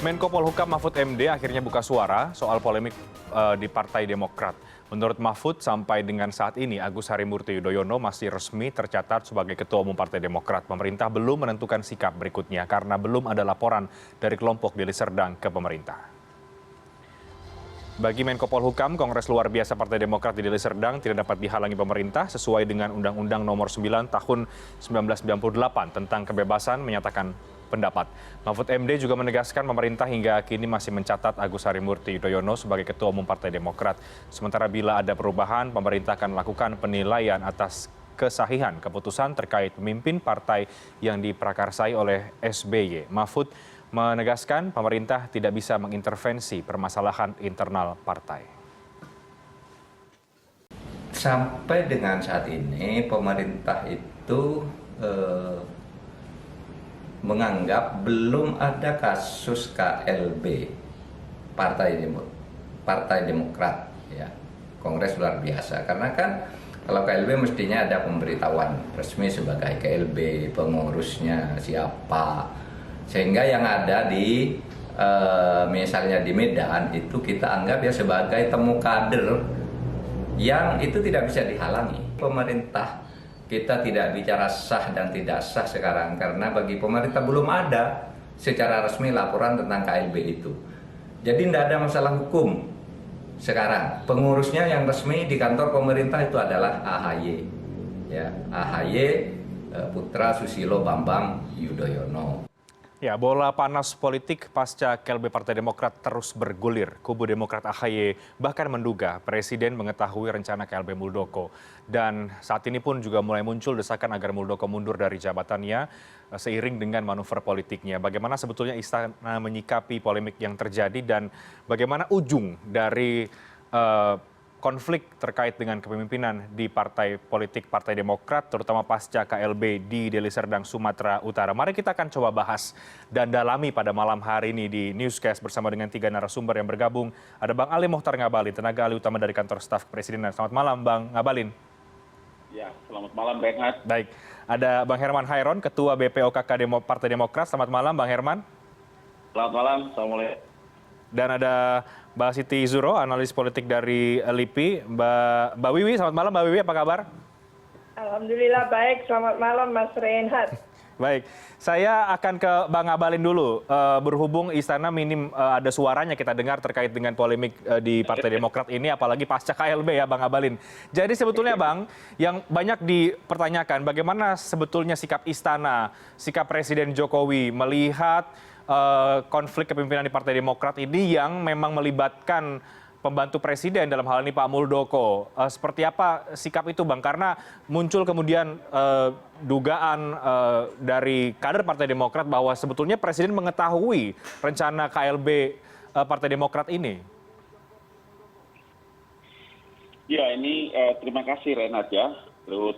Menko Polhukam Mahfud MD akhirnya buka suara soal polemik di Partai Demokrat. Menurut Mahfud, sampai dengan saat ini Agus Harimurti Yudhoyono masih resmi tercatat sebagai Ketua Umum Partai Demokrat. Pemerintah belum menentukan sikap berikutnya karena belum ada laporan dari kelompok Deli Serdang ke pemerintah. Bagi Menko Polhukam, Kongres Luar Biasa Partai Demokrat di Deli Serdang tidak dapat dihalangi pemerintah sesuai dengan Undang-Undang Nomor 9 Tahun 1998 tentang kebebasan menyatakan pendapat. Mahfud MD juga menegaskan pemerintah hingga kini masih mencatat Agus Harimurti Yudhoyono sebagai Ketua Umum Partai Demokrat. Sementara bila ada perubahan, pemerintah akan melakukan penilaian atas kesahihan keputusan terkait pemimpin partai yang diprakarsai oleh SBY. Mahfud menegaskan pemerintah tidak bisa mengintervensi permasalahan internal partai. Sampai dengan saat ini pemerintah itu menganggap belum ada kasus KLB Partai Demokrat, ya, Kongres Luar Biasa. Karena kan kalau KLB mestinya ada pemberitahuan resmi sebagai KLB, pengurusnya siapa, sehingga yang ada di misalnya di Medan itu kita anggap ya sebagai temu kader yang itu tidak bisa dihalangi. Pemerintah kita tidak bicara sah dan tidak sah sekarang karena bagi pemerintah belum ada secara resmi laporan tentang KLB itu. Jadi tidak ada masalah hukum sekarang. Pengurusnya yang resmi di kantor pemerintah itu adalah AHY, ya, AHY Putra Susilo Bambang Yudhoyono. Ya, bola panas politik pasca KLB Partai Demokrat terus bergulir. Kubu Demokrat AHY bahkan menduga Presiden mengetahui rencana KLB Muldoko. Dan saat ini pun juga mulai muncul desakan agar Muldoko mundur dari jabatannya seiring dengan manuver politiknya. Bagaimana sebetulnya istana menyikapi polemik yang terjadi dan bagaimana ujung dari konflik terkait dengan kepemimpinan di partai politik Partai Demokrat, terutama pasca KLB di Deli Serdang, Sumatera Utara. Mari kita akan coba bahas dan dalami pada malam hari ini di Newscast bersama dengan 3 narasumber yang bergabung. Ada Bang Ali Mohtar Ngabalin, tenaga ahli utama dari kantor staf kepresidenan. Selamat malam, Bang Ngabalin. Ya, selamat malam, Renhat. Baik, ada Bang Herman Hairon, Ketua BPOKK Partai Demokrat. Selamat malam, Bang Herman. Selamat malam, assalamualaikum. Dan ada Mbak Siti Zuro, analis politik dari LIPI. Mbak Wiwi, selamat malam. Mbak Wiwi, apa kabar? Alhamdulillah baik, selamat malam Mas Reinhard. Baik, saya akan ke Bang Ngabalin dulu. Berhubung istana minim ada suaranya kita dengar terkait dengan polemik di Partai Demokrat ini, apalagi pasca KLB ya Bang Ngabalin. Jadi sebetulnya Bang, yang banyak dipertanyakan bagaimana sebetulnya sikap istana, sikap Presiden Jokowi melihat konflik kepemimpinan di Partai Demokrat ini yang memang melibatkan pembantu presiden dalam hal ini Pak Muldoko. Seperti apa sikap itu Bang? Karena muncul kemudian dugaan dari kader Partai Demokrat bahwa sebetulnya presiden mengetahui rencana KLB Partai Demokrat ini. Ya, ini terima kasih Renat ya. Terus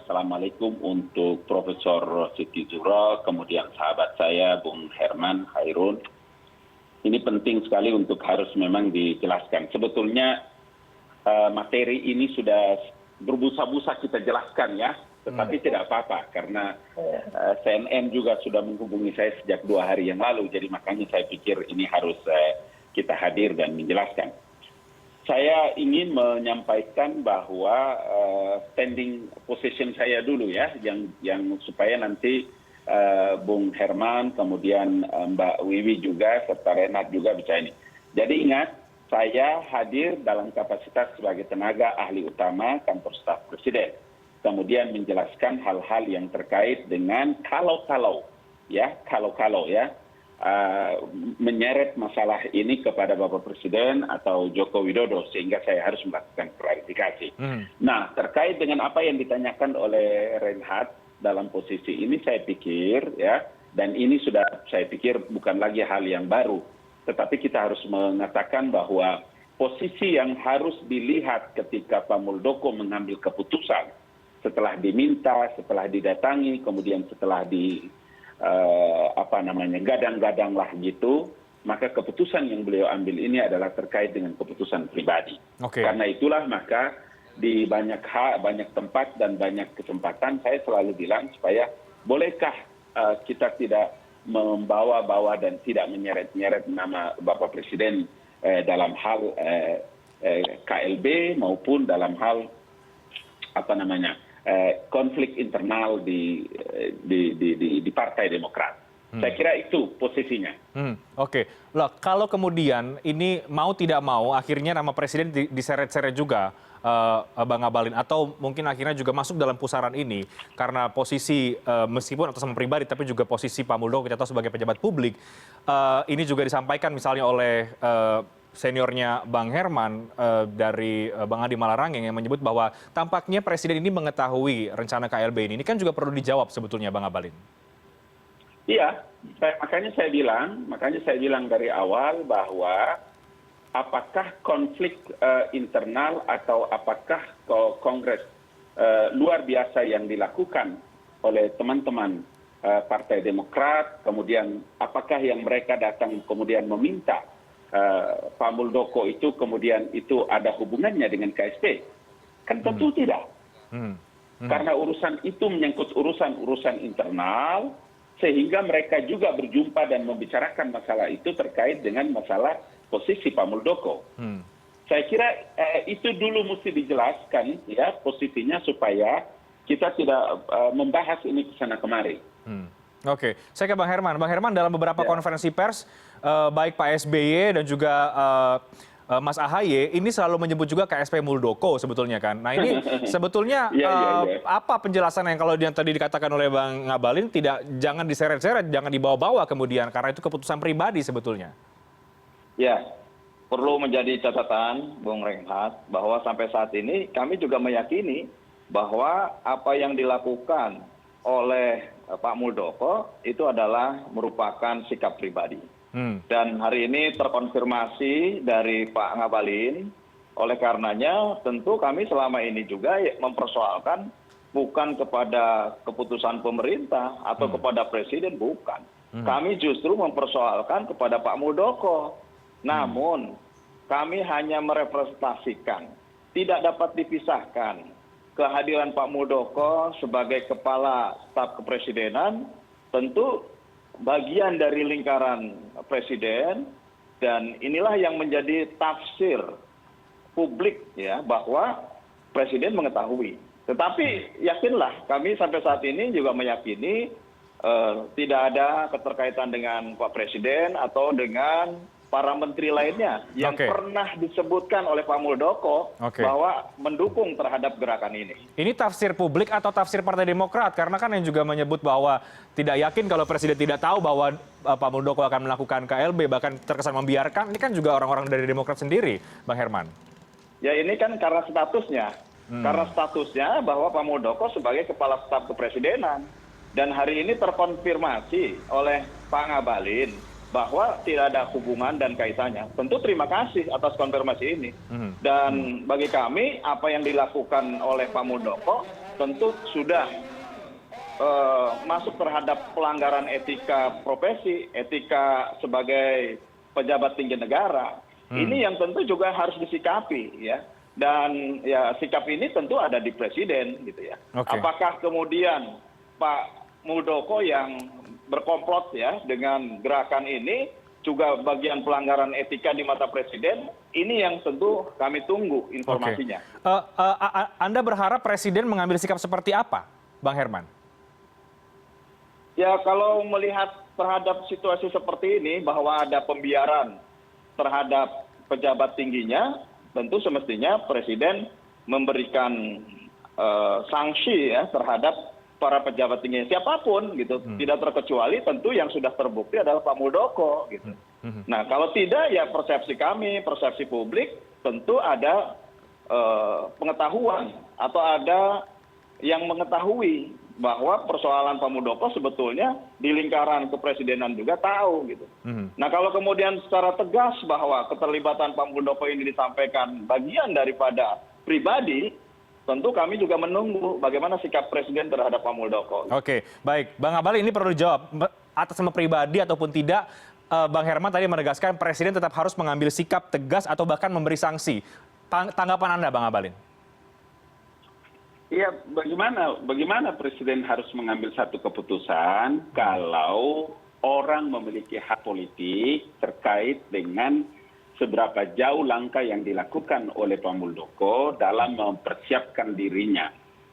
assalamualaikum untuk Profesor Siti Zuro, kemudian sahabat saya Bung Herman Hairun. Ini penting sekali untuk harus memang dijelaskan. Sebetulnya materi ini sudah berbusa-busa kita jelaskan ya, tetapi tidak apa-apa karena CNN juga sudah menghubungi saya sejak 2 hari yang lalu, jadi makanya saya pikir ini harus kita hadir dan menjelaskan. Saya ingin menyampaikan bahwa standing position saya dulu ya, yang supaya nanti Bung Herman, kemudian Mbak Wiwi juga, serta Renat juga bisa ini. Jadi ingat, saya hadir dalam kapasitas sebagai tenaga ahli utama kantor staf presiden. Kemudian menjelaskan hal-hal yang terkait dengan kalau-kalau ya, menyeret masalah ini kepada Bapak Presiden atau Joko Widodo sehingga saya harus melakukan klarifikasi. Nah, terkait dengan apa yang ditanyakan oleh Reinhard dalam posisi ini saya pikir ya, dan ini sudah saya pikir bukan lagi hal yang baru, tetapi kita harus mengatakan bahwa posisi yang harus dilihat ketika Pak Muldoko mengambil keputusan setelah diminta, setelah didatangi, kemudian setelah gadang-gadang lah gitu, maka keputusan yang beliau ambil ini adalah terkait dengan keputusan pribadi. Karena itulah maka di banyak tempat dan banyak kesempatan saya selalu bilang supaya bolehkah kita tidak membawa-bawa dan tidak menyeret-nyeret nama Bapak Presiden dalam hal KLB maupun dalam hal konflik internal di Partai Demokrat. Saya kira itu posisinya. Oke, loh, kalau kemudian ini mau tidak mau akhirnya nama presiden diseret-seret juga, Bang Abalin, atau mungkin akhirnya juga masuk dalam pusaran ini karena posisi meskipun atas nama pribadi tapi juga posisi Pak Muldoko kita tahu sebagai pejabat publik, ini juga disampaikan misalnya oleh seniornya Bang Herman dari Bang Adi Malarangeng yang menyebut bahwa tampaknya presiden ini mengetahui rencana KLB ini. Ini kan juga perlu dijawab sebetulnya, Bang Abalin. Iya, makanya saya bilang dari awal bahwa apakah konflik internal atau apakah kongres luar biasa yang dilakukan oleh teman-teman Partai Demokrat, kemudian apakah yang mereka datang kemudian meminta Pak Muldoko itu kemudian itu ada hubungannya dengan KSP? Kan tentu tidak. Karena urusan itu menyangkut urusan internal, sehingga mereka juga berjumpa dan membicarakan masalah itu terkait dengan masalah posisi Pak Muldoko. Saya kira itu dulu mesti dijelaskan ya posisinya supaya kita tidak membahas ini ke sana kemari. Oke, saya ke Bang Herman. Bang Herman, dalam beberapa konferensi pers, baik Pak SBY dan juga Mas AHY ini selalu menyebut juga KSP Muldoko sebetulnya kan. Nah ini sebetulnya apa penjelasan yang kalau yang tadi dikatakan oleh Bang Ngabalin jangan diseret-seret, jangan dibawa-bawa kemudian karena itu keputusan pribadi sebetulnya. Ya, perlu menjadi catatan Bung Reinhardt bahwa sampai saat ini kami juga meyakini bahwa apa yang dilakukan oleh Pak Muldoko itu adalah merupakan sikap pribadi. Dan hari ini terkonfirmasi dari Pak Ngabalin, oleh karenanya tentu kami selama ini juga mempersoalkan bukan kepada keputusan pemerintah atau kepada presiden, bukan. Kami justru mempersoalkan kepada Pak Muldoko. Namun kami hanya merepresentasikan, tidak dapat dipisahkan kehadiran Pak Muldoko sebagai kepala staf kepresidenan tentu bagian dari lingkaran presiden, dan inilah yang menjadi tafsir publik ya bahwa presiden mengetahui. Tetapi yakinlah kami sampai saat ini juga meyakini tidak ada keterkaitan dengan Pak Presiden atau dengan para menteri lainnya yang pernah disebutkan oleh Pak Muldoko bahwa mendukung terhadap gerakan ini. Ini tafsir publik atau tafsir Partai Demokrat? Karena kan yang juga menyebut bahwa tidak yakin kalau Presiden tidak tahu bahwa Pak Muldoko akan melakukan KLB, bahkan terkesan membiarkan. Ini kan juga orang-orang dari Demokrat sendiri, Bang Herman. Ya ini kan karena statusnya. Karena statusnya bahwa Pak Muldoko sebagai Kepala Staf Kepresidenan. Dan hari ini terkonfirmasi oleh Pak Ngabalin bahwa tidak ada hubungan dan kaitannya. Tentu terima kasih atas konfirmasi ini. Dan bagi kami apa yang dilakukan oleh Pak Muldoko tentu sudah masuk terhadap pelanggaran etika profesi, etika sebagai pejabat tinggi negara. Ini yang tentu juga harus disikapi ya. Dan ya sikap ini tentu ada di presiden gitu ya. Apakah kemudian Pak Muldoko yang berkomplot ya dengan gerakan ini juga bagian pelanggaran etika di mata presiden, ini yang tentu kami tunggu informasinya. Anda berharap presiden mengambil sikap seperti apa, Bang Herman? Ya kalau melihat terhadap situasi seperti ini bahwa ada pembiaran terhadap pejabat tingginya, tentu semestinya presiden memberikan sanksi ya terhadap para pejabat tinggi siapapun gitu, tidak terkecuali tentu yang sudah terbukti adalah Pak Muldoko gitu. Nah kalau tidak ya persepsi kami, persepsi publik tentu ada pengetahuan atau ada yang mengetahui bahwa persoalan Pak Muldoko sebetulnya di lingkaran kepresidenan juga tahu gitu. Nah kalau kemudian secara tegas bahwa keterlibatan Pak Muldoko ini disampaikan bagian daripada pribadi, tentu kami juga menunggu bagaimana sikap presiden terhadap Pak Muldoko. Oke, baik. Bang Abalin ini perlu dijawab. Atas nama pribadi ataupun tidak, Bang Herman tadi menegaskan presiden tetap harus mengambil sikap tegas atau bahkan memberi sanksi. Tanggapan Anda, Bang Abalin? Iya, bagaimana presiden harus mengambil satu keputusan kalau orang memiliki hak politik terkait dengan seberapa jauh langkah yang dilakukan oleh Pak Muldoko dalam mempersiapkan dirinya.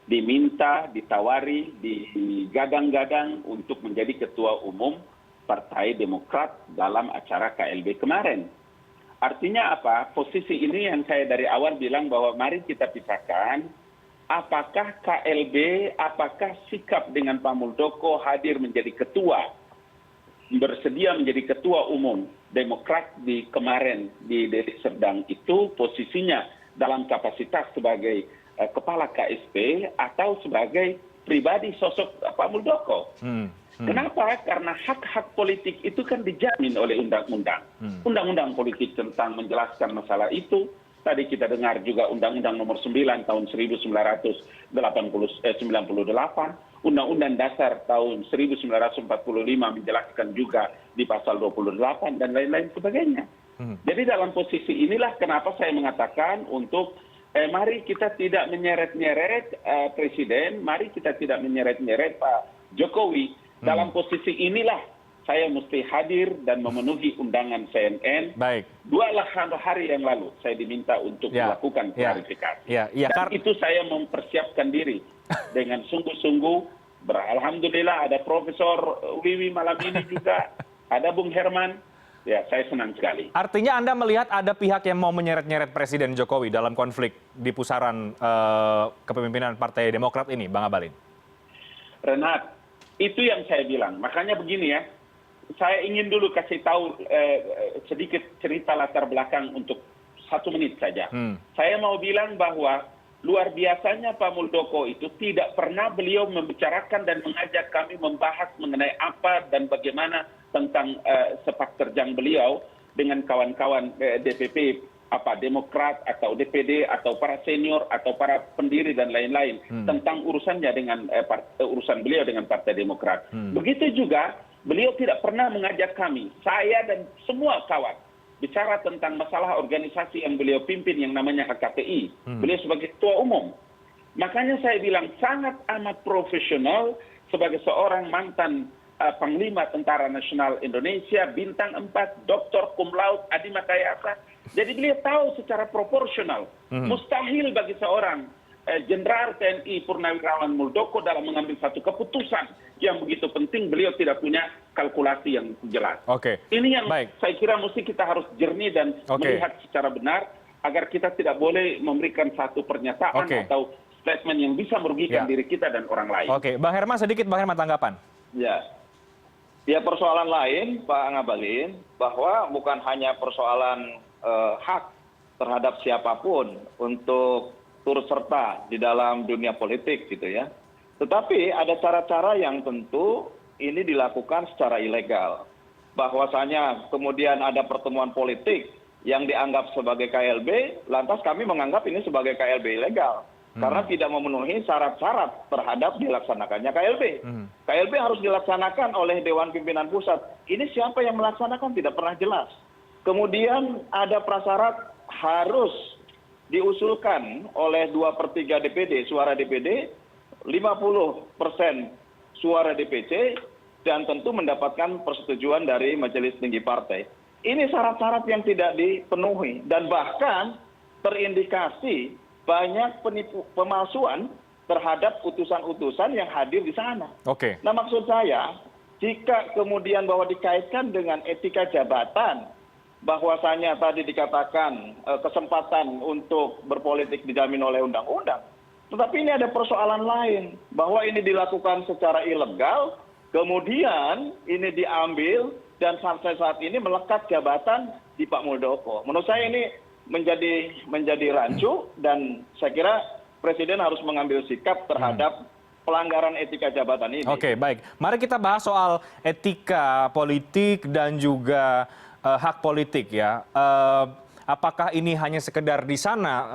Diminta, ditawari, digadang-gadang untuk menjadi ketua umum Partai Demokrat dalam acara KLB kemarin. Artinya apa? Posisi ini yang saya dari awal bilang bahwa mari kita pisahkan, apakah KLB, apakah sikap dengan Pak Muldoko hadir menjadi ketua, bersedia menjadi ketua umum Demokrat di kemarin di Deli Serdang itu posisinya dalam kapasitas sebagai kepala KSP atau sebagai pribadi sosok Pak Muldoko. Kenapa? Karena hak-hak politik itu kan dijamin oleh undang-undang. Undang-undang politik tentang menjelaskan masalah itu. Tadi kita dengar juga Undang-Undang Nomor 9 tahun 1998, Undang-Undang Dasar tahun 1945 menjelaskan juga di pasal 28 dan lain-lain sebagainya. Jadi dalam posisi inilah kenapa saya mengatakan untuk mari kita tidak menyeret-nyeret Presiden, mari kita tidak menyeret-nyeret Pak Jokowi. Dalam posisi inilah saya mesti hadir dan memenuhi undangan CNN. Baik. 2 hari yang lalu saya diminta untuk melakukan klarifikasi. Dan itu saya mempersiapkan diri dengan sungguh-sungguh. Alhamdulillah ada Profesor Wiwi malam ini juga, ada Bung Herman. Ya, saya senang sekali. Artinya Anda melihat ada pihak yang mau menyeret-nyeret Presiden Jokowi dalam konflik di pusaran kepemimpinan Partai Demokrat ini, Bang Abalin? Renat, itu yang saya bilang. Makanya begini ya, saya ingin dulu kasih tahu sedikit cerita latar belakang untuk 1 menit saja. Saya mau bilang bahwa luar biasanya Pak Muldoko itu tidak pernah beliau membicarakan dan mengajak kami membahas mengenai apa dan bagaimana tentang sepak terjang beliau dengan kawan-kawan DPP Demokrat atau DPD atau para senior atau para pendiri dan lain-lain tentang urusannya dengan urusan beliau dengan Partai Demokrat. Begitu juga beliau tidak pernah mengajak kami, saya dan semua kawan, bicara tentang masalah organisasi yang beliau pimpin yang namanya HKPI. Beliau sebagai ketua umum. Makanya saya bilang sangat amat profesional sebagai seorang mantan Panglima Tentara Nasional Indonesia, bintang 4, Dr. Cum Laude, Adi Makayasa. Jadi beliau tahu secara proporsional. Mustahil bagi seorang Jenderal TNI Purnawirawan Muldoko dalam mengambil satu keputusan yang begitu penting, beliau tidak punya kalkulasi yang jelas. Ini yang saya kira mesti kita harus jernih dan melihat secara benar agar kita tidak boleh memberikan satu pernyataan atau statement yang bisa merugikan diri kita dan orang lain. Bang Herman, sedikit Bang Herman tanggapan. Ya, persoalan lain Pak Ngabalin, bahwa bukan hanya persoalan hak terhadap siapapun untuk turut serta di dalam dunia politik gitu ya. Tetapi ada cara-cara yang tentu ini dilakukan secara ilegal. Bahwasanya kemudian ada pertemuan politik yang dianggap sebagai KLB, lantas kami menganggap ini sebagai KLB ilegal. Karena tidak memenuhi syarat-syarat terhadap dilaksanakannya KLB. KLB harus dilaksanakan oleh Dewan Pimpinan Pusat. Ini siapa yang melaksanakan tidak pernah jelas. Kemudian ada prasyarat harus diusulkan oleh 2/3 DPD, suara DPD, 50% suara DPC, dan tentu mendapatkan persetujuan dari Majelis Tinggi Partai. Ini syarat-syarat yang tidak dipenuhi dan bahkan terindikasi banyak pemalsuan terhadap utusan-utusan yang hadir di sana. Nah, maksud saya, jika kemudian bahwa dikaitkan dengan etika jabatan, bahwasanya tadi dikatakan kesempatan untuk berpolitik dijamin oleh undang-undang, tetapi ini ada persoalan lain, bahwa ini dilakukan secara ilegal, kemudian ini diambil dan sampai saat ini melekat jabatan di Pak Muldoko. Menurut saya ini menjadi rancu dan saya kira Presiden harus mengambil sikap terhadap pelanggaran etika jabatan ini. Baik. Mari kita bahas soal etika politik dan juga hak politik ya. Apakah ini hanya sekedar di sana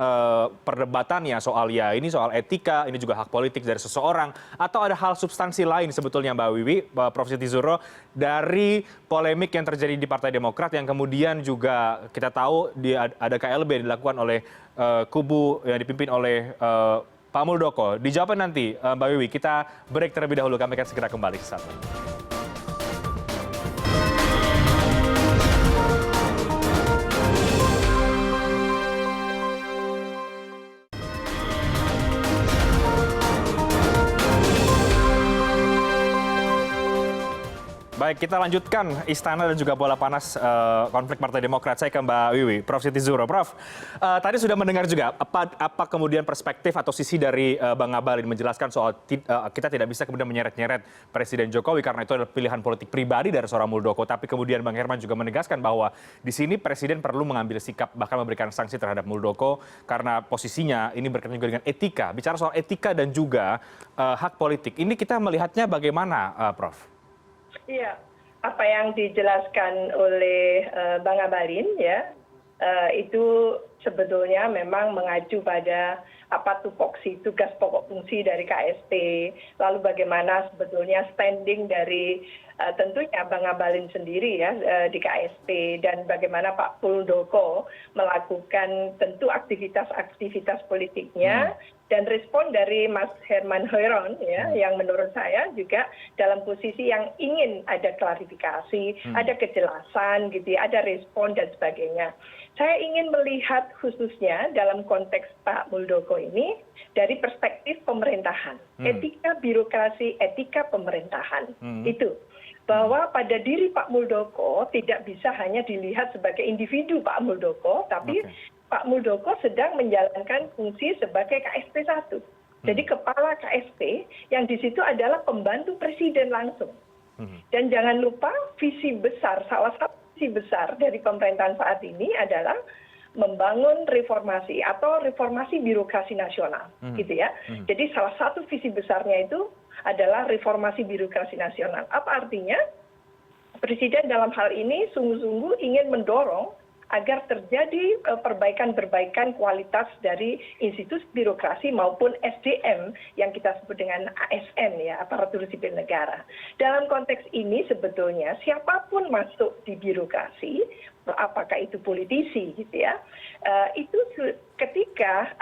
perdebatannya soal ini soal etika, ini juga hak politik dari seseorang, atau ada hal substansi lain sebetulnya Mbak Wiwi, Prof. Siti Zuhro, dari polemik yang terjadi di Partai Demokrat yang kemudian juga kita tahu ada KLB yang dilakukan oleh kubu yang dipimpin oleh Pak Muldoko. Dijawabkan nanti Mbak Wiwi. Kita break terlebih dahulu, kami akan segera kembali sesaat lagi. Baik, kita lanjutkan istana dan juga bola panas konflik Partai Demokrat. Saya ke Mbak Wiwi, Prof. Siti Zuhro. Prof, tadi sudah mendengar juga apa kemudian perspektif atau sisi dari Bang Abalin menjelaskan soal kita tidak bisa kemudian menyeret-nyeret Presiden Jokowi karena itu adalah pilihan politik pribadi dari seorang Muldoko. Tapi kemudian Bang Herman juga menegaskan bahwa di sini Presiden perlu mengambil sikap bahkan memberikan sanksi terhadap Muldoko karena posisinya ini berkaitan juga dengan etika. Bicara soal etika dan juga hak politik, ini kita melihatnya bagaimana, Prof? Iya, apa yang dijelaskan oleh Bang Abalin ya, itu sebetulnya memang mengacu pada apa tupoksi tugas pokok fungsi dari KSP, lalu bagaimana sebetulnya standing dari tentunya Bang Abalin sendiri ya di KSP, dan bagaimana Pak Muldoko melakukan tentu aktivitas politiknya. Dan respon dari Mas Herman Hairon ya, yang menurut saya juga dalam posisi yang ingin ada klarifikasi, ada kejelasan gitu ya, ada respon dan sebagainya. Saya ingin melihat khususnya dalam konteks Pak Muldoko ini dari perspektif pemerintahan, etika birokrasi, etika pemerintahan. Itu bahwa pada diri Pak Muldoko tidak bisa hanya dilihat sebagai individu Pak Muldoko, tapi Pak Muldoko sedang menjalankan fungsi sebagai KSP 1. Jadi kepala KSP yang di situ adalah pembantu presiden langsung. Dan jangan lupa visi besar, salah satu visi besar dari pemerintahan saat ini adalah membangun reformasi atau reformasi birokrasi nasional, gitu ya. Jadi salah satu visi besarnya itu adalah reformasi birokrasi nasional. Apa artinya? Presiden dalam hal ini sungguh-sungguh ingin mendorong agar terjadi perbaikan-perbaikan kualitas dari institusi birokrasi maupun SDM yang kita sebut dengan ASN ya, aparatur sipil negara. Dalam konteks ini sebetulnya siapapun masuk di birokrasi, apakah itu politisi gitu ya, itu ketika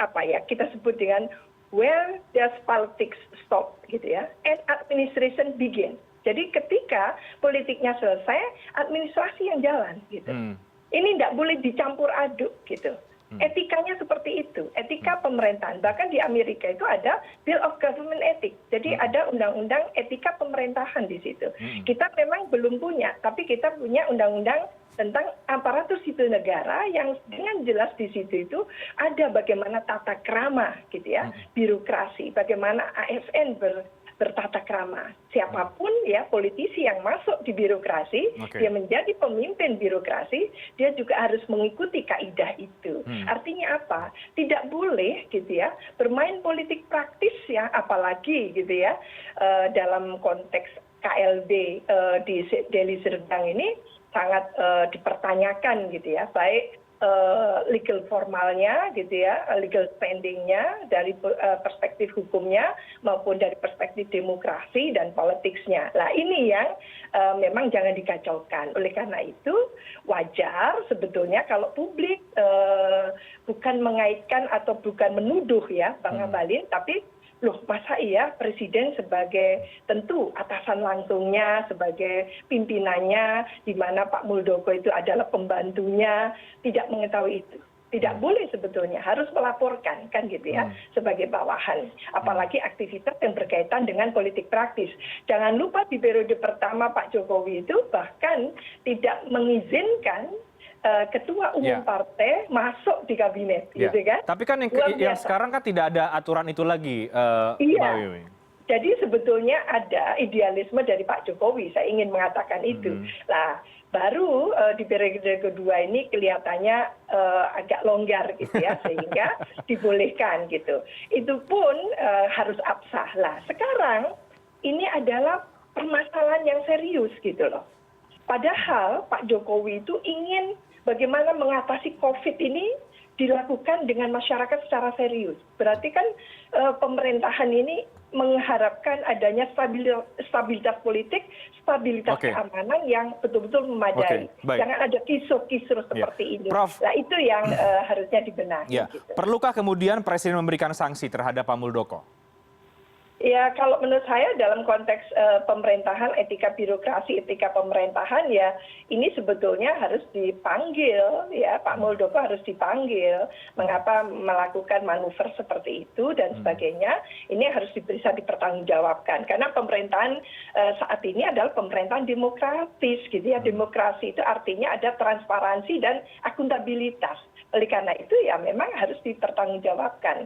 kita sebut dengan where does politics stop gitu ya, and administration begin. Jadi ketika politiknya selesai, administrasi yang jalan gitu. Ini tidak boleh dicampur aduk gitu. Etikanya seperti itu, etika pemerintahan. Bahkan di Amerika itu ada Bill of Government Ethics. Jadi ada undang-undang etika pemerintahan di situ. Kita memang belum punya, tapi kita punya undang-undang tentang aparatur sipil negara yang dengan jelas di situ itu ada bagaimana tata krama gitu ya, birokrasi, bagaimana ASN bertata krama. Siapapun ya politisi yang masuk di birokrasi, dia menjadi pemimpin birokrasi, dia juga harus mengikuti kaidah itu. Artinya apa? Tidak boleh gitu ya bermain politik praktis ya, apalagi gitu ya dalam konteks KLB di Deli Serdang ini sangat dipertanyakan gitu ya, baik legal formalnya gitu ya, legal standingnya dari perspektif hukumnya maupun dari perspektif demokrasi dan politiknya. Nah ini yang memang jangan dikacaukan. Oleh karena itu wajar sebetulnya kalau publik bukan mengaitkan atau bukan menuduh ya Bang Abalin, tapi loh masa iya presiden sebagai tentu atasan langsungnya, sebagai pimpinannya, di mana Pak Muldoko itu adalah pembantunya, tidak mengetahui itu. Tidak boleh sebetulnya, harus melaporkan kan gitu ya, sebagai bawahan. Apalagi aktivitas yang berkaitan dengan politik praktis. Jangan lupa di periode pertama Pak Jokowi itu bahkan tidak mengizinkan ketua umum partai masuk di kabinet, gitu kan? Tapi kan yang sekarang kan tidak ada aturan itu lagi, Mbak Wiwi. Jadi sebetulnya ada idealisme dari Pak Jokowi, saya ingin mengatakan itu. Nah, baru di periode kedua ini kelihatannya agak longgar gitu ya, sehingga dibolehkan gitu. Itu pun harus absah lah. Sekarang ini adalah permasalahan yang serius gitu loh. Padahal Pak Jokowi itu ingin bagaimana mengatasi COVID ini dilakukan dengan masyarakat secara serius. Berarti kan pemerintahan ini mengharapkan adanya stabilitas politik, stabilitas keamanan yang betul-betul memadai. Jangan ada kisruh-kisruh seperti ini. Prof, nah itu yang harusnya dibenahi. Gitu. Perlukah kemudian Presiden memberikan sanksi terhadap Pak Muldoko? Ya, kalau menurut saya dalam konteks pemerintahan, etika birokrasi, etika pemerintahan ya ini sebetulnya harus dipanggil ya, Pak Muldoko harus dipanggil mengapa melakukan manuver seperti itu dan sebagainya. Ini harus bisa dipertanggungjawabkan karena pemerintahan saat ini adalah pemerintahan demokratis gitu ya. Demokrasi itu artinya ada transparansi dan akuntabilitas. Oleh karena itu ya memang harus dipertanggungjawabkan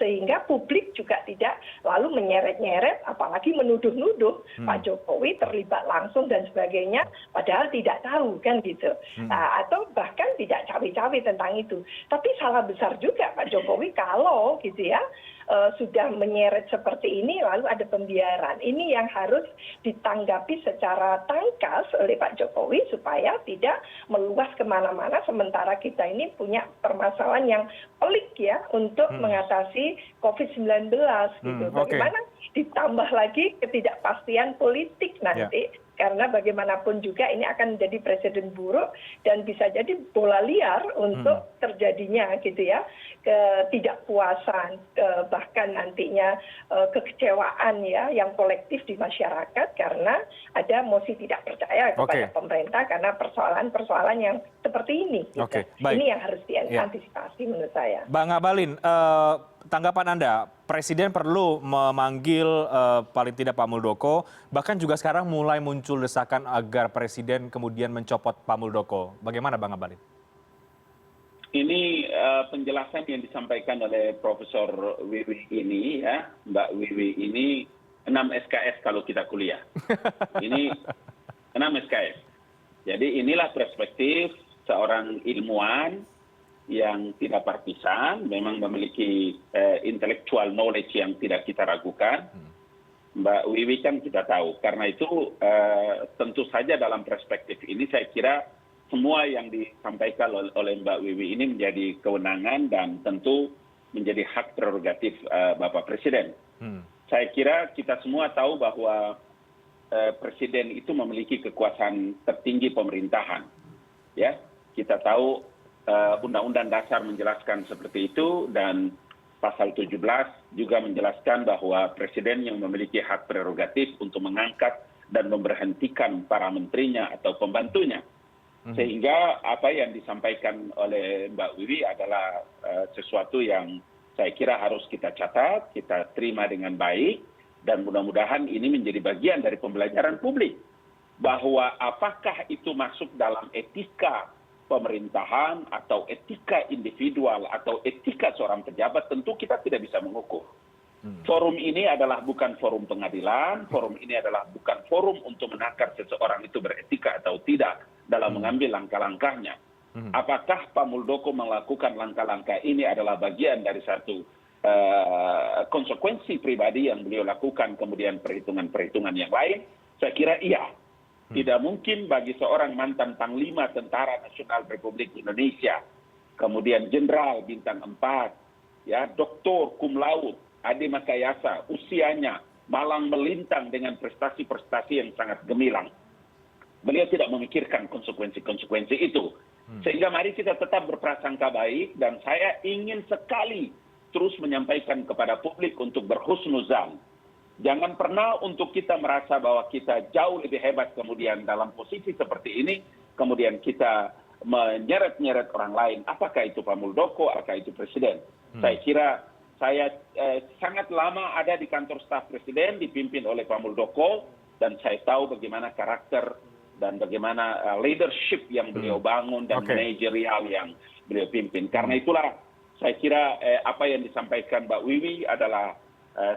sehingga publik juga tidak lalu menyeret-nyeret apalagi menuduh-nuduh Pak Jokowi terlibat langsung dan sebagainya padahal tidak tahu kan gitu. Atau bahkan tidak cawe-cawe tentang itu. Tapi salah besar juga Pak Jokowi kalau gitu ya sudah menyeret seperti ini lalu ada pembiaran. Ini yang harus ditanggapi secara tangkas oleh Pak Jokowi supaya tidak meluas kemana-mana sementara kita ini punya permasalahan yang pelik ya untuk mengatasi COVID-19 gitu. Bagaimana ditambah lagi ketidakpastian politik nanti karena bagaimanapun juga ini akan menjadi presiden buruk dan bisa jadi bola liar untuk terjadinya gitu ya ketidakpuasan bahkan nantinya kekecewaan ya yang kolektif di masyarakat karena ada mosi tidak percaya kepada pemerintah karena persoalan-persoalan yang seperti ini gitu. Ini yang harus diantisipasi menurut saya. Bang Abalin, tanggapan Anda, Presiden perlu memanggil paling tidak Pak Muldoko, bahkan juga sekarang mulai muncul desakan agar Presiden kemudian mencopot Pak Muldoko. Bagaimana Bang Abalin? Ini penjelasan yang disampaikan oleh Profesor Wiwi ini ya, Mbak Wiwi ini 6 SKS kalau kita kuliah. Ini 6 SKS. Jadi inilah perspektif seorang ilmuwan yang tidak partisan, memang memiliki intellectual knowledge yang tidak kita ragukan. Mbak Wiwi kan kita tahu. Karena itu tentu saja dalam perspektif ini saya kira semua yang disampaikan oleh Mbak Wiwi ini menjadi kewenangan dan tentu menjadi hak prerogatif Bapak Presiden. Saya kira kita semua tahu bahwa Presiden itu memiliki kekuasaan tertinggi pemerintahan. Ya, kita tahu Undang-Undang Dasar menjelaskan seperti itu dan Pasal 17 juga menjelaskan bahwa Presiden yang memiliki hak prerogatif untuk mengangkat dan memberhentikan para menterinya atau pembantunya. Sehingga apa yang disampaikan oleh Mbak Wiwi adalah sesuatu yang saya kira harus kita catat, kita terima dengan baik, dan mudah-mudahan ini menjadi bagian dari pembelajaran publik. Bahwa apakah itu masuk dalam etika pemerintahan atau etika individual atau etika seorang pejabat, tentu kita tidak bisa mengukur. Forum ini adalah bukan forum pengadilan, forum ini adalah bukan forum untuk menakar seseorang itu beretika atau tidak dalam mengambil langkah-langkahnya. Apakah Pak Muldoko melakukan langkah-langkah ini adalah bagian dari satu konsekuensi pribadi yang beliau lakukan, kemudian perhitungan-perhitungan yang lain? Saya kira iya. Tidak mungkin bagi seorang mantan Panglima Tentara Nasional Republik Indonesia, kemudian Jenderal Bintang 4, ya, Doktor Cum Laude, Ade Makayasa, usianya malang melintang dengan prestasi-prestasi yang sangat gemilang. Beliau tidak memikirkan konsekuensi-konsekuensi itu. Sehingga mari kita tetap berprasangka baik dan saya ingin sekali terus menyampaikan kepada publik untuk berhusnuzan. Jangan pernah untuk kita merasa bahwa kita jauh lebih hebat kemudian dalam posisi seperti ini, kemudian kita menyeret-nyeret orang lain. Apakah itu Pak Muldoko, apakah itu Presiden? Saya kira saya sangat lama ada di kantor staf Presiden dipimpin oleh Pak Muldoko dan saya tahu bagaimana karakter dan bagaimana leadership yang beliau bangun dan manajerial yang beliau pimpin. Karena itulah saya kira apa yang disampaikan Mbak Wiwi adalah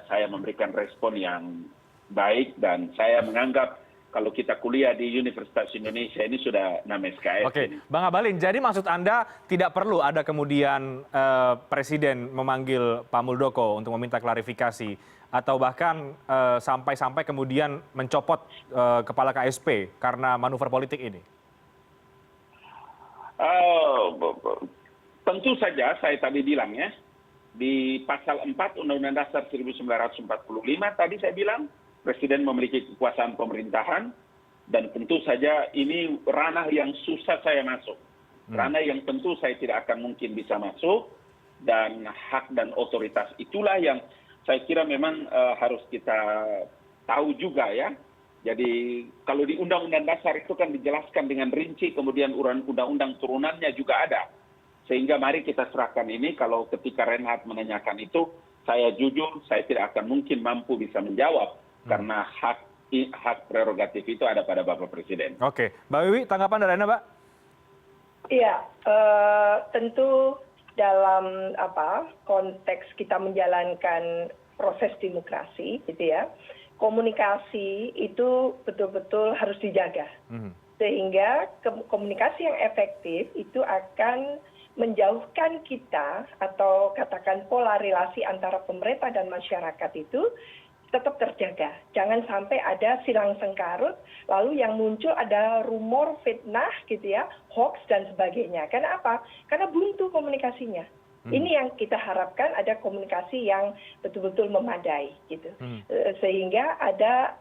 saya memberikan respon yang baik dan saya menganggap kalau kita kuliah di Universitas Indonesia ini sudah 6 SKS. Oke, Bang Abalin, jadi maksud Anda tidak perlu ada kemudian Presiden memanggil Pak Muldoko untuk meminta klarifikasi atau bahkan sampai-sampai kemudian mencopot Kepala KSP karena manuver politik ini? Tentu saja saya tadi bilang ya, di pasal 4 Undang-Undang Dasar 1945 tadi saya bilang, Presiden memiliki kekuasaan pemerintahan dan tentu saja ini ranah yang susah saya masuk. Ranah yang tentu saya tidak akan mungkin bisa masuk dan hak dan otoritas itulah yang saya kira memang harus kita tahu juga ya. Jadi kalau di Undang-Undang Dasar itu kan dijelaskan dengan rinci, kemudian undang-undang turunannya juga ada. Sehingga mari kita serahkan ini, kalau ketika Reinhardt menanyakan itu, saya jujur, saya tidak akan mungkin mampu bisa menjawab. Karena hak prerogatif itu ada pada Bapak Presiden. Oke, Mbak Wiwi, tanggapan dari Anda, Mbak? Iya, tentu dalam konteks kita menjalankan proses demokrasi, gitu ya, komunikasi itu betul-betul harus dijaga. Sehingga komunikasi yang efektif itu akan menjauhkan kita atau katakan pola relasi antara pemerintah dan masyarakat itu tetap terjaga. Jangan sampai ada silang sengkarut, lalu yang muncul ada rumor, fitnah, gitu ya, hoax dan sebagainya. Karena apa? Karena buntu komunikasinya. Ini yang kita harapkan, ada komunikasi yang betul-betul memadai, gitu. Sehingga ada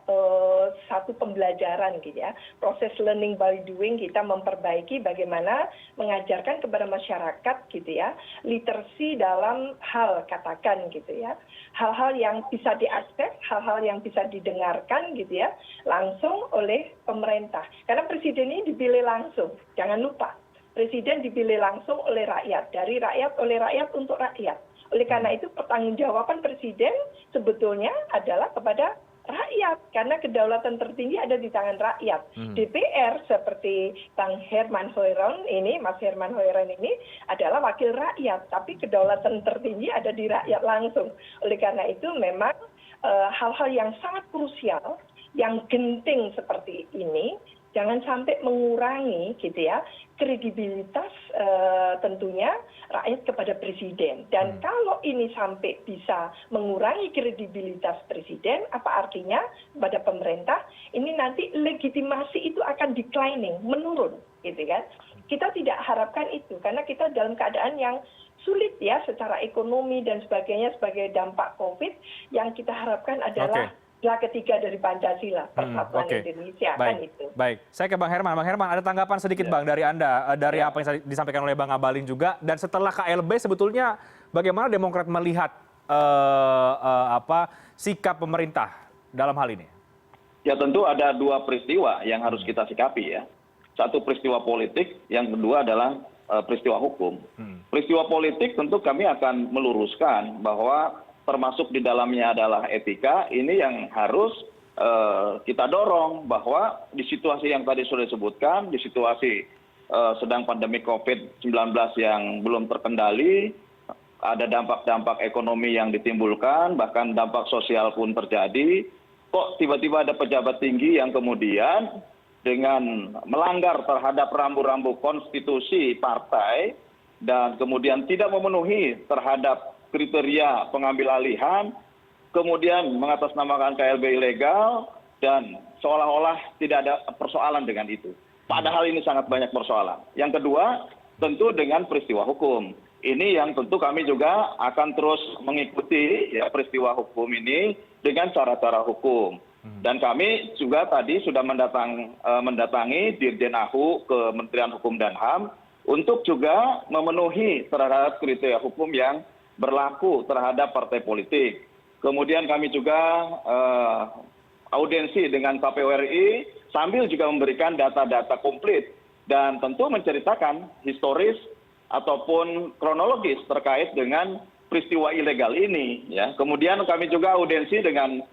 satu pembelajaran, gitu ya. Proses learning by doing, kita memperbaiki bagaimana mengajarkan kepada masyarakat, gitu ya, literasi dalam hal, katakan, gitu ya, hal-hal yang bisa diakses, hal-hal yang bisa didengarkan, gitu ya, langsung oleh pemerintah. Karena presiden ini dipilih langsung, jangan lupa. Presiden dipilih langsung oleh rakyat, dari rakyat, oleh rakyat, untuk rakyat. Oleh karena itu pertanggungjawaban presiden sebetulnya adalah kepada rakyat, karena kedaulatan tertinggi ada di tangan rakyat. DPR seperti Bang Herman Hoeron ini, Mas Herman Hoeron ini adalah wakil rakyat, tapi kedaulatan tertinggi ada di rakyat langsung. Oleh karena itu memang hal-hal yang sangat krusial, yang genting seperti ini, jangan sampai mengurangi, gitu ya, kredibilitas tentunya rakyat kepada presiden. Dan kalau ini sampai bisa mengurangi kredibilitas presiden, apa artinya pada pemerintah? Ini nanti legitimasi itu akan declining, menurun, gitu kan? Kita tidak harapkan itu, karena kita dalam keadaan yang sulit ya, secara ekonomi dan sebagainya sebagai dampak COVID. Yang kita harapkan adalah ketiga dari Pancasila, persatuan Indonesia, kan itu. Baik, saya ke Bang Herman. Bang Herman, ada tanggapan sedikit Bang dari Anda, dari apa yang disampaikan oleh Bang Abalin juga, dan setelah KLB sebetulnya bagaimana Demokrat melihat sikap pemerintah dalam hal ini? Ya tentu ada dua peristiwa yang harus kita sikapi ya. Satu peristiwa politik, yang kedua adalah peristiwa hukum. Peristiwa politik tentu kami akan meluruskan bahwa termasuk di dalamnya adalah etika, ini yang harus kita dorong bahwa di situasi yang tadi sudah disebutkan, di situasi sedang pandemi COVID-19 yang belum terkendali, ada dampak-dampak ekonomi yang ditimbulkan, bahkan dampak sosial pun terjadi, kok tiba-tiba ada pejabat tinggi yang kemudian dengan melanggar terhadap rambu-rambu konstitusi partai, dan kemudian tidak memenuhi terhadap kriteria pengambil alihan, kemudian mengatasnamakan KLB ilegal, dan seolah-olah tidak ada persoalan dengan itu. Padahal ini sangat banyak persoalan. Yang kedua, tentu dengan peristiwa hukum. Ini yang tentu kami juga akan terus mengikuti ya, peristiwa hukum ini dengan cara-cara hukum. Dan kami juga tadi sudah mendatangi Dirjen AHU, Kementerian Hukum dan HAM, untuk juga memenuhi terhadap kriteria hukum yang berlaku terhadap partai politik. Kemudian kami juga audiensi dengan KPU RI sambil juga memberikan data-data komplit dan tentu menceritakan historis ataupun kronologis terkait dengan peristiwa ilegal ini. Ya. Kemudian kami juga audiensi dengan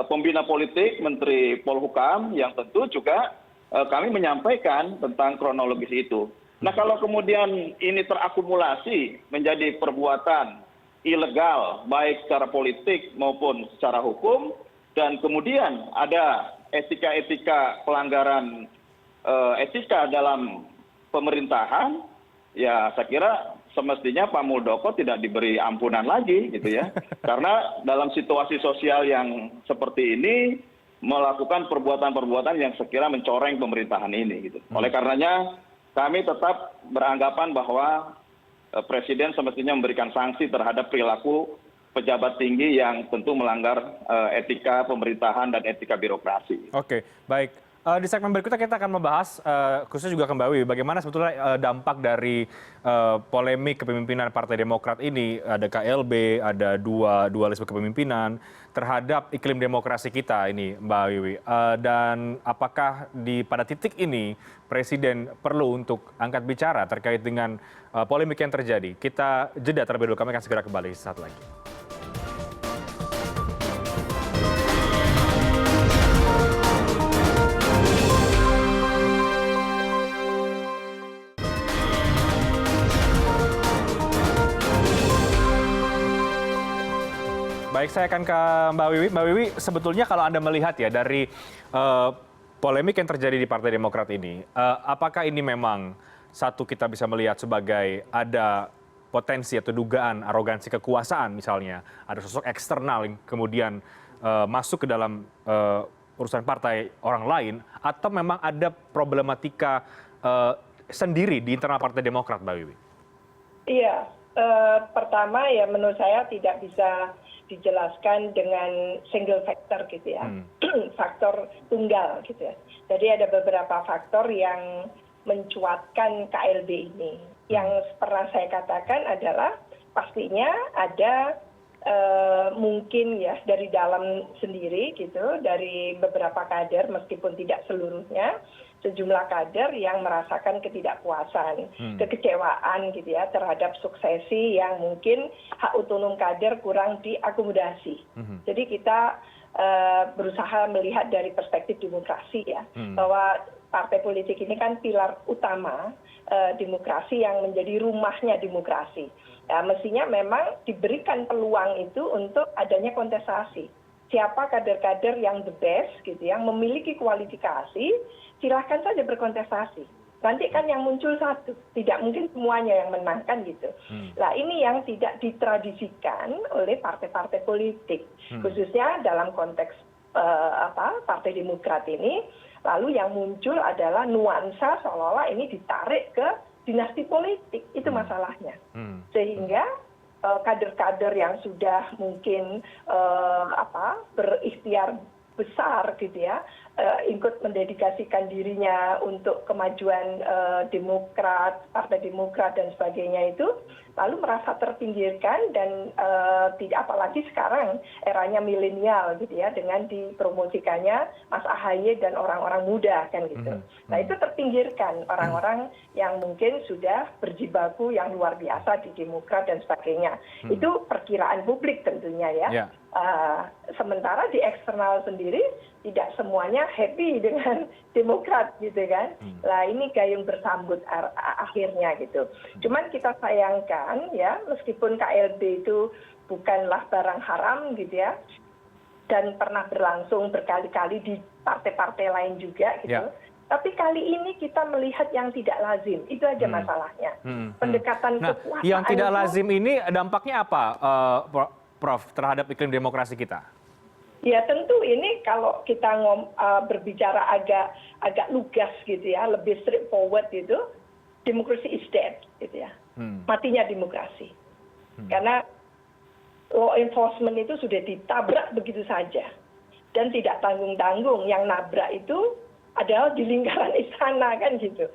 pembina politik Menteri Polhukam yang tentu juga kami menyampaikan tentang kronologis itu. Nah kalau kemudian ini terakumulasi menjadi perbuatan ilegal baik secara politik maupun secara hukum, dan kemudian ada etika-etika pelanggaran etika dalam pemerintahan, ya saya kira semestinya Pak Muldoko tidak diberi ampunan lagi gitu ya. Karena dalam situasi sosial yang seperti ini melakukan perbuatan-perbuatan yang sekira mencoreng pemerintahan ini gitu. Oleh karenanya kami tetap beranggapan bahwa presiden semestinya memberikan sanksi terhadap perilaku pejabat tinggi yang tentu melanggar etika pemerintahan dan etika birokrasi. Oke, baik. Di segmen berikutnya kita akan membahas, khususnya juga ke Mbak Wiwi, bagaimana sebetulnya dampak dari polemik kepemimpinan Partai Demokrat ini, ada KLB, ada dualisme kepemimpinan, terhadap iklim demokrasi kita ini, Mbak Wiwi. Dan apakah pada titik ini Presiden perlu untuk angkat bicara terkait dengan polemik yang terjadi? Kita jeda terlebih dulu, kami akan segera kembali saat lagi. Baik, saya akan ke Mbak Wiwi. Mbak Wiwi, sebetulnya kalau Anda melihat ya dari polemik yang terjadi di Partai Demokrat ini, apakah ini memang satu kita bisa melihat sebagai ada potensi atau dugaan arogansi kekuasaan misalnya, ada sosok eksternal yang kemudian masuk ke dalam urusan partai orang lain, atau memang ada problematika sendiri di internal Partai Demokrat, Mbak Wiwi? Iya, pertama ya menurut saya tidak bisa dijelaskan dengan single factor gitu ya, faktor tunggal gitu ya. Jadi ada beberapa faktor yang mencuatkan KLB ini. Yang pernah saya katakan adalah pastinya ada mungkin ya dari dalam sendiri gitu, dari beberapa kader meskipun tidak seluruhnya, sejumlah kader yang merasakan ketidakpuasan, kekecewaan gitu ya terhadap suksesi yang mungkin hak otonom kader kurang diakomodasi. Jadi kita berusaha melihat dari perspektif demokrasi ya, bahwa partai politik ini kan pilar utama demokrasi yang menjadi rumahnya demokrasi. Ya, mestinya memang diberikan peluang itu untuk adanya kontestasi. Siapa kader-kader yang the best gitu, yang memiliki kualifikasi, silahkan saja berkontestasi. Nanti kan yang muncul satu, tidak mungkin semuanya yang menang kan gitu. Nah ini yang tidak ditradisikan oleh partai-partai politik, khususnya dalam konteks Partai Demokrat ini. Lalu yang muncul adalah nuansa seolah-olah ini ditarik ke dinasti politik, itu masalahnya. Sehingga kader-kader yang sudah mungkin berikhtiar besar gitu ya, ikut mendedikasikan dirinya untuk kemajuan Demokrat, Partai Demokrat dan sebagainya itu, lalu merasa terpinggirkan dan tidak, apalagi sekarang eranya milenial gitu ya, dengan dipromosikannya Mas AHY dan orang-orang muda kan gitu. Nah itu terpinggirkan orang-orang yang mungkin sudah berjibaku yang luar biasa di Demokrat dan sebagainya. Itu perkiraan publik tentunya ya. Sementara di eksternal sendiri tidak semuanya happy dengan Demokrat gitu kan. Lah ini gayung bersambut akhirnya gitu. Cuman kita sayangkan ya, meskipun KLB itu bukanlah barang haram gitu ya, dan pernah berlangsung berkali-kali di partai-partai lain juga gitu. Tapi kali ini kita melihat yang tidak lazim, itu aja masalahnya. Pendekatan kekuasaan. Yang tidak lazim ini dampaknya apa, Prof, terhadap iklim demokrasi kita? Ya tentu ini kalau kita berbicara agak lugas gitu ya, lebih straightforward gitu, demokrasi is dead gitu ya, matinya demokrasi. Karena law enforcement itu sudah ditabrak begitu saja dan tidak tanggung-tanggung, yang nabrak itu adalah di lingkaran istana kan gitu.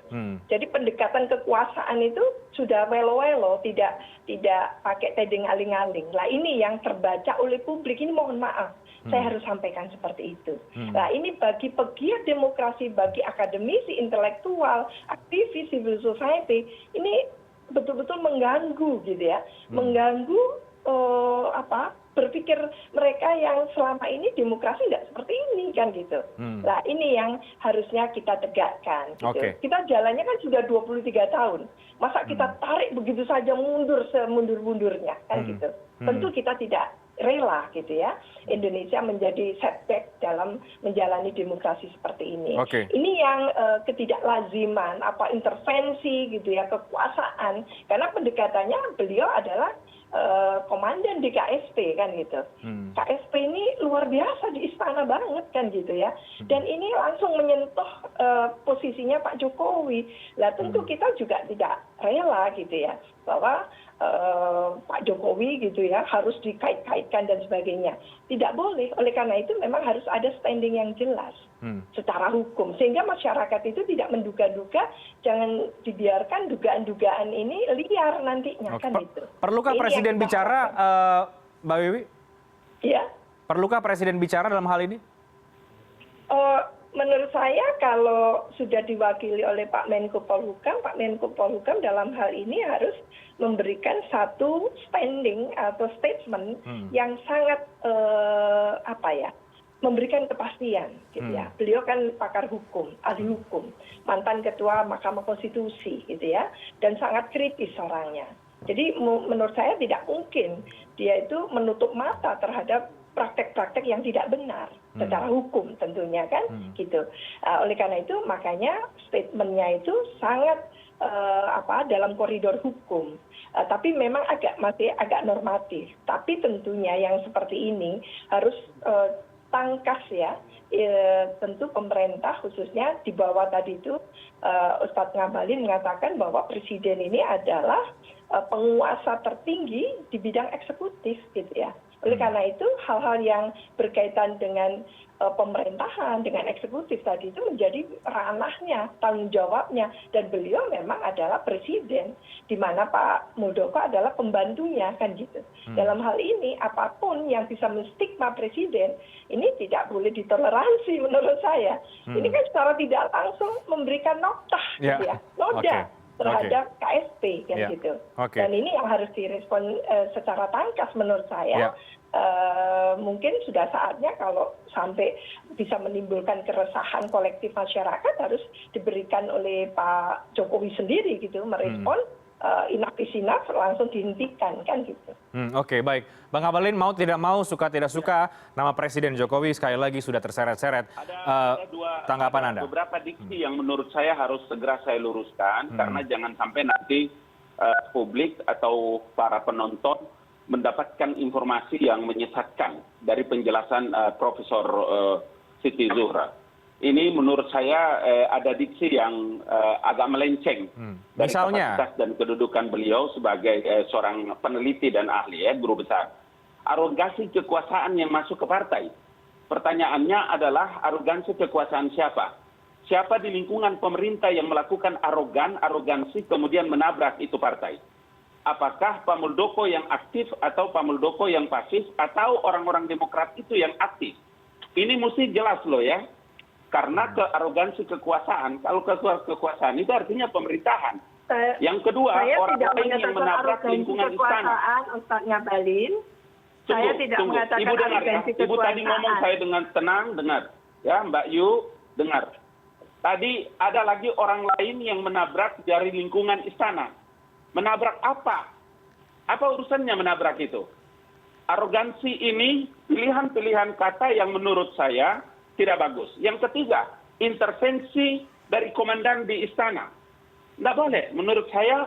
Jadi pendekatan kekuasaan itu sudah welo-welo, tidak pakai tedeng aling-aling. Lah ini yang terbaca oleh publik, ini mohon maaf, saya harus sampaikan seperti itu. Nah ini bagi pegiat demokrasi, bagi akademisi, intelektual, aktivis, civil society, ini betul-betul mengganggu gitu ya, mengganggu berpikir mereka yang selama ini demokrasi tidak seperti ini kan gitu. Nah ini yang harusnya kita tegakkan gitu. Kita jalannya kan sudah 23 tahun. Masa kita tarik begitu saja mundur semundur-mundurnya kan gitu. Tentu kita tidak rela gitu ya, Indonesia menjadi setback dalam menjalani demokrasi seperti ini. Ini yang ketidaklaziman, intervensi gitu ya, kekuasaan. Karena pendekatannya beliau adalah komandan di KSP kan gitu. KSP ini luar biasa di istana banget kan gitu ya. Dan ini langsung menyentuh posisinya Pak Jokowi. Lah tentu kita juga tidak rela gitu ya, bahwa Pak Jokowi gitu ya, harus dikait-kaitkan dan sebagainya. Tidak boleh. Oleh karena itu memang harus ada standing yang jelas secara hukum. Sehingga masyarakat itu tidak menduga-duga, jangan dibiarkan dugaan-dugaan ini liar nantinya. Kan itu. Perlukah Ini Presiden yang kita bicara, harapkan. Mbak Wiwi? Ya. Perlukah Presiden bicara dalam hal ini? Menurut saya kalau sudah diwakili oleh Pak Menko Polhukam dalam hal ini harus memberikan satu standing atau statement yang sangat memberikan kepastian gitu ya. Beliau kan pakar hukum, ahli hukum, mantan ketua Mahkamah Konstitusi gitu ya, dan sangat kritis orangnya. Jadi menurut saya tidak mungkin dia itu menutup mata terhadap praktek-praktek yang tidak benar secara hukum tentunya kan gitu. Oleh karena itu makanya statementnya itu sangat dalam koridor hukum. Tapi memang masih agak normatif. Tapi tentunya yang seperti ini harus tangkas ya. Tentu pemerintah khususnya di bawah tadi itu Ustadz Ngabalin mengatakan bahwa presiden ini adalah penguasa tertinggi di bidang eksekutif gitu ya. Oleh karena itu hal-hal yang berkaitan dengan pemerintahan, dengan eksekutif tadi itu menjadi ranahnya, tanggung jawabnya. Dan beliau memang adalah presiden, di mana Pak Muldoko adalah pembantunya kan gitu. Dalam hal ini apapun yang bisa menstigma presiden, ini tidak boleh ditoleransi menurut saya. Ini kan secara tidak langsung memberikan notah gitu ya, noda. Terhadap KSP kan gitu. Dan ini yang harus direspon secara tangkas menurut saya. Mungkin sudah saatnya kalau sampai bisa menimbulkan keresahan kolektif masyarakat harus diberikan oleh Pak Jokowi sendiri gitu merespon enough langsung dihentikan kan gitu. Oke, baik. Bang Ngabalin, mau tidak mau, suka tidak suka, nama Presiden Jokowi sekali lagi sudah terseret-seret. Tanggapan Anda? Beberapa diksi yang menurut saya harus segera saya luruskan, karena jangan sampai nanti publik atau para penonton mendapatkan informasi yang menyesatkan dari penjelasan Profesor Siti Zuhra. Ini menurut saya ada diksi yang agak melenceng dari kapasitas dan kedudukan beliau sebagai seorang peneliti dan ahli, guru besar. Arogansi kekuasaan yang masuk ke partai. Pertanyaannya adalah arogansi kekuasaan siapa? Siapa di lingkungan pemerintah yang melakukan arogansi kemudian menabrak itu partai? Apakah Pak Muldoko yang aktif atau Pak Muldoko yang pasif atau orang-orang Demokrat itu yang aktif? Ini mesti jelas loh ya. Karena kearogansi kekuasaan, kalau kekuasaan itu artinya pemerintahan. Yang kedua, orang lain yang menabrak lingkungan istana. Ustadz Ngabalin, saya tidak mengatakan Ibu dengar ya, Ibu tadi ngomong saya dengan tenang, dengar. Ya, Mbak Yu, dengar. Tadi ada lagi orang lain yang menabrak dari lingkungan istana. Menabrak apa? Apa urusannya menabrak itu? Arogansi ini pilihan-pilihan kata yang menurut saya tidak bagus. Yang ketiga, intervensi dari komandan di istana. Tidak boleh. Menurut saya,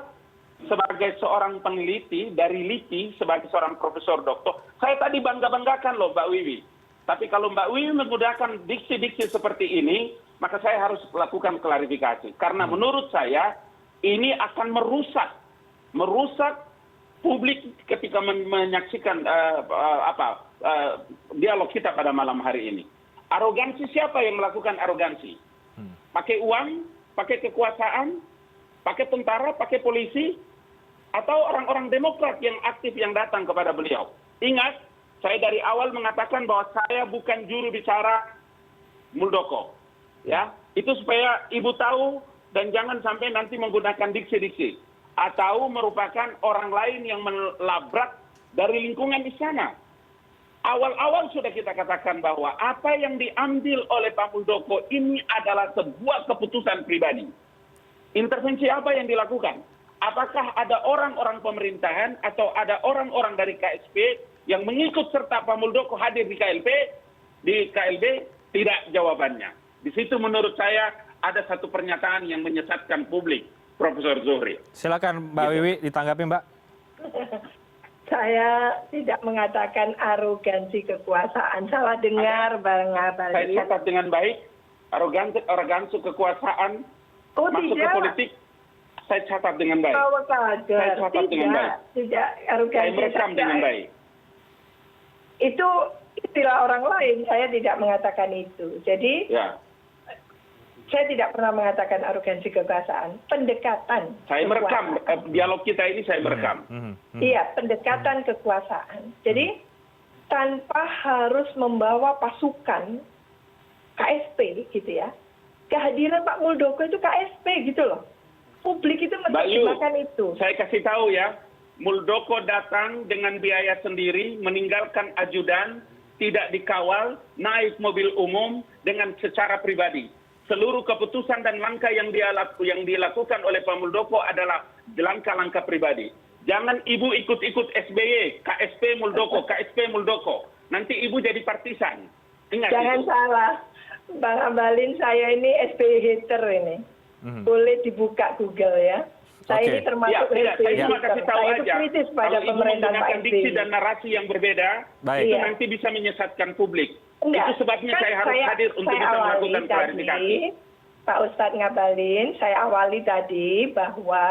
sebagai seorang peneliti dari LIPI, sebagai seorang profesor doktor, saya tadi bangga-banggakan loh Mbak Wiwi. Tapi kalau Mbak Wiwi menggunakan diksi-diksi seperti ini, maka saya harus lakukan klarifikasi. Karena menurut saya, ini akan merusak publik ketika menyaksikan dialog kita pada malam hari ini. Arogansi siapa yang melakukan arogansi? Pakai uang, pakai kekuasaan, pakai tentara, pakai polisi, atau orang-orang Demokrat yang aktif yang datang kepada beliau? Ingat, saya dari awal mengatakan bahwa saya bukan juru bicara Muldoko. Ya, itu supaya Ibu tahu dan jangan sampai nanti menggunakan diksi-diksi. Atau merupakan orang lain yang melabrak dari lingkungan istana. Awal-awal sudah kita katakan bahwa apa yang diambil oleh Pak Muldoko ini adalah sebuah keputusan pribadi. Intervensi apa yang dilakukan? Apakah ada orang-orang pemerintahan atau ada orang-orang dari KSP yang mengikut serta Pak Muldoko hadir di KLB? Tidak jawabannya. Di situ menurut saya ada satu pernyataan yang menyesatkan publik, Profesor Zuhri. Silakan Mbak Wiwi ditanggapi Mbak. Saya tidak mengatakan arogansi kekuasaan. Salah dengar Bang Ngabalin. Saya catat dengan baik, arogansi kekuasaan masuk ke politik. Saya catat dengan baik. Bahwa kader. Saya catat dengan baik. Tidak Saya arogansi. merekam dengan baik. Itu istilah orang lain, saya tidak mengatakan itu. Jadi Ya. saya tidak pernah mengatakan arogansi kekuasaan. Pendekatan. Saya merekam dialog kita ini, saya merekam. Iya, pendekatan kekuasaan. Jadi tanpa harus membawa pasukan KSP gitu ya. Kehadiran Pak Muldoko itu KSP gitu loh. Publik itu Mbak Yu, menerjemahkan itu. saya kasih tahu ya, Muldoko datang dengan biaya sendiri, meninggalkan ajudan, tidak dikawal, naik mobil umum dengan secara pribadi. Seluruh keputusan dan langkah yang dilakukan oleh Pak Muldoko adalah langkah-langkah pribadi. Jangan ibu ikut-ikut SBY, KSP Muldoko, KSP Muldoko. Nanti ibu jadi partisan. Ingat Jangan itu. salah, Bang Abalin, saya ini SBY hater ini. Boleh dibuka Google ya. Saya Oke. ini termasuk Ya, tidak. Saya SBY cuma hater. kasih tahu Saya itu aja. kritis pada Kalau ibu pemerintahan Pak menggunakan diksi SBY. dan narasi yang berbeda, Baik. itu Iya. nanti bisa menyesatkan publik. Enggak. Itu sebabnya Kan saya harus hadir untuk saya bisa awali melakukan klarifikasi. tadi, Pak Ustadz Ngabalin, saya awali tadi bahwa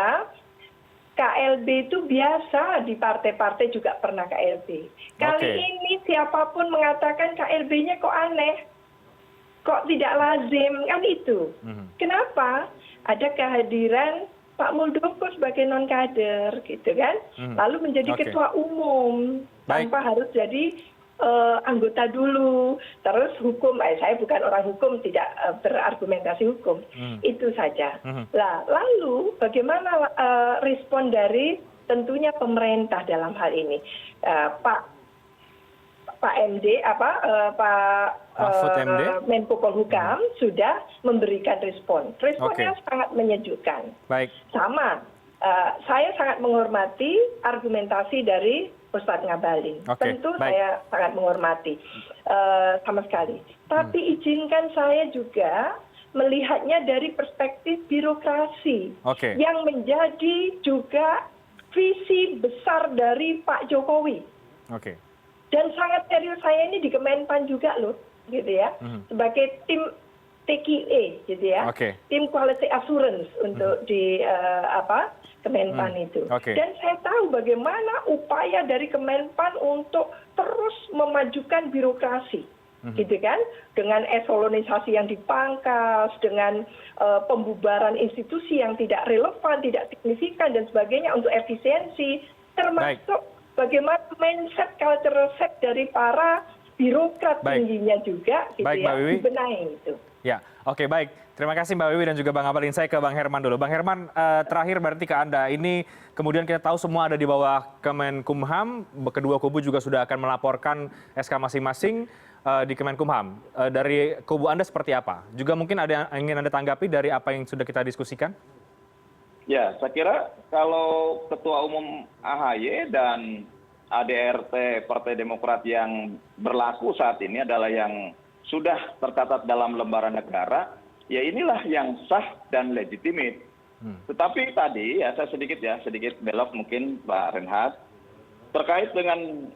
KLB itu biasa di partai-partai juga pernah KLB. Kali Oke. ini siapapun mengatakan KLB-nya kok aneh, kok tidak lazim, kan itu. Kenapa? Ada kehadiran Pak Muldoko sebagai non-kader, gitu kan. Lalu menjadi Oke. ketua umum, Baik. tanpa harus jadi anggota dulu. Terus hukum, saya bukan orang hukum, tidak berargumentasi hukum. Itu saja. Lah, lalu bagaimana respon dari tentunya pemerintah dalam hal ini? Pak MD, Pak Mahfud MD? Menko Polhukam sudah memberikan respon. Responnya sangat menyejukkan. Baik. Sama, saya sangat menghormati argumentasi dari Ustadz Ngabalin. Oke, Tentu baik. saya sangat menghormati sama sekali. Tapi izinkan saya juga melihatnya dari perspektif birokrasi Oke. yang menjadi juga visi besar dari Pak Jokowi. Oke. Dan sangat serius saya ini di Kemenpan juga loh, gitu ya, sebagai tim TQA, gitu ya, Oke. tim Quality Assurance untuk di Kemenpan itu. Oke. Dan saya tahu bagaimana upaya dari Kemenpan untuk terus memajukan birokrasi, gitu kan, dengan eselonisasi yang dipangkas, dengan pembubaran institusi yang tidak relevan, tidak signifikan dan sebagainya untuk efisiensi, termasuk bagaimana mindset, cultural set dari para birokrat tingginya juga, gitu Baik, ya, Mbak Wiwi. dibenahi itu. Ya, oke, baik. Terima kasih Mbak Wiwi dan juga Bang Abalin. Saya ke Bang Herman dulu. Bang Herman, terakhir berarti ke Anda. Ini kemudian kita tahu semua ada di bawah Kemenkumham. Kedua kubu juga sudah akan melaporkan SK masing-masing di Kemenkumham. Dari kubu Anda seperti apa? Juga mungkin ada yang ingin Anda tanggapi dari apa yang sudah kita diskusikan? Ya, saya kira kalau Ketua Umum AHY dan ADRT Partai Demokrat yang berlaku saat ini adalah yang sudah tercatat dalam lembaran negara, ya inilah yang sah dan legitimate. Tetapi tadi ya saya sedikit belok mungkin Pak Renhat, terkait dengan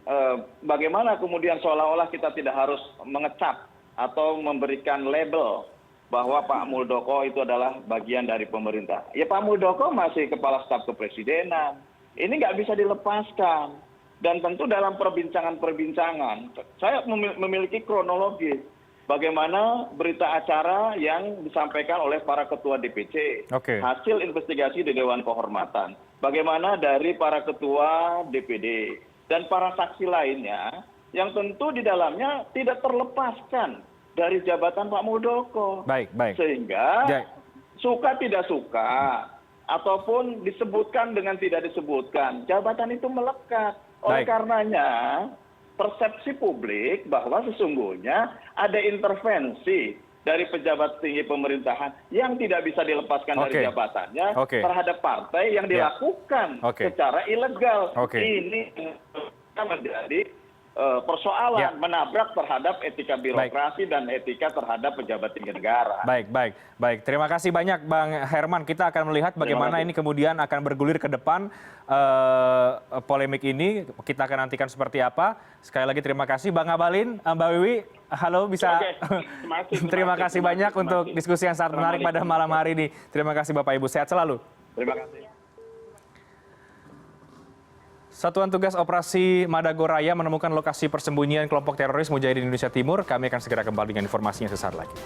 bagaimana kemudian seolah-olah kita tidak harus mengecap atau memberikan label bahwa Pak Muldoko itu adalah bagian dari pemerintah. Ya Pak Muldoko masih Kepala Staf Kepresidenan. Ini nggak bisa dilepaskan. Dan tentu dalam perbincangan-perbincangan, saya memiliki kronologis bagaimana berita acara yang disampaikan oleh para ketua DPC, hasil investigasi di Dewan Kehormatan, bagaimana dari para ketua DPD, dan para saksi lainnya, yang tentu di dalamnya tidak terlepaskan dari jabatan Pak Muldoko. Sehingga suka tidak suka, ataupun disebutkan dengan tidak disebutkan, jabatan itu melekat. Oleh karenanya, persepsi publik bahwa sesungguhnya ada intervensi dari pejabat tinggi pemerintahan yang tidak bisa dilepaskan dari jabatannya terhadap partai yang dilakukan secara ilegal. Ini menjadi persoalan menabrak terhadap etika birokrasi dan etika terhadap pejabat tinggi negara. Baik. Terima kasih banyak Bang Herman. Kita akan melihat bagaimana ini kemudian akan bergulir ke depan polemik ini. Kita akan nantikan seperti apa. Sekali lagi terima kasih Bang Abalin, Mbak Wiwi. Halo, bisa. Terima kasih banyak untuk diskusi yang sangat menarik pada malam hari ini. Terima kasih Bapak Ibu. Sehat selalu. Terima kasih. Satuan Tugas Operasi Madagoraya menemukan lokasi persembunyian kelompok teroris Mujahidin Indonesia Timur. Kami akan segera kembali dengan informasinya sesaat lagi.